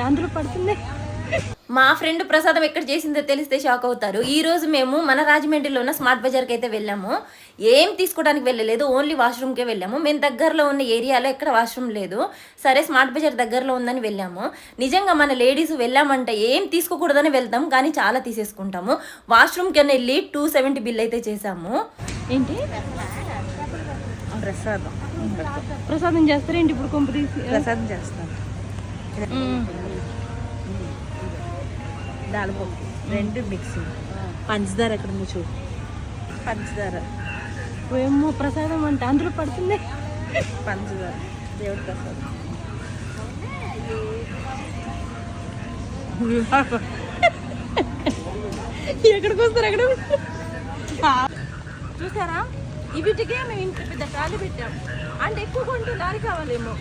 అందులో పడుతుంది. మా ఫ్రెండ్ ప్రసాదం ఎక్కడ చేసిందో తెలిస్తే షాక్ అవుతారు. ఈ రోజు మేము మన రాజమండ్రిలో ఉన్న స్మార్ట్ బజార్కి అయితే వెళ్ళాము. ఏం తీసుకోవడానికి వెళ్ళలేదు, ఓన్లీ వాష్రూమ్కే వెళ్ళాము. మేము దగ్గరలో ఉన్న ఏరియాలో ఎక్కడ వాష్రూమ్ లేదు, సరే స్మార్ట్ బజార్ దగ్గరలో ఉందని వెళ్ళాము. నిజంగా మన లేడీస్ వెళ్ళామంటే ఏం తీసుకోకూడదని వెళ్తాం, కానీ చాలా తీసేసుకుంటాము. వాష్రూమ్కి అని వెళ్ళి 270 బిల్ అయితే చేసాము. ఏంటి ప్రసాదం ప్రసాదం చేస్తారేంటి ఇప్పుడు? కొంపు తీసి ప్రసాదం చేస్తాం. దాలపప్పు 2 మిక్సీ, పంచదార ఎక్కడ ఉంది చూడు, పంచదార ఏమో ప్రసాదం అంటే అందులో పడుతుంది. పంచదార దేవుడి ప్రసాదం. ఎక్కడికి వస్తారు ఎక్కడ చూసారా? వీటికే మేము ఇంత పెద్ద ట్రాలీ పెట్టాం. అంటే ఎక్కువ కొంటే లారీ కావాలేమో.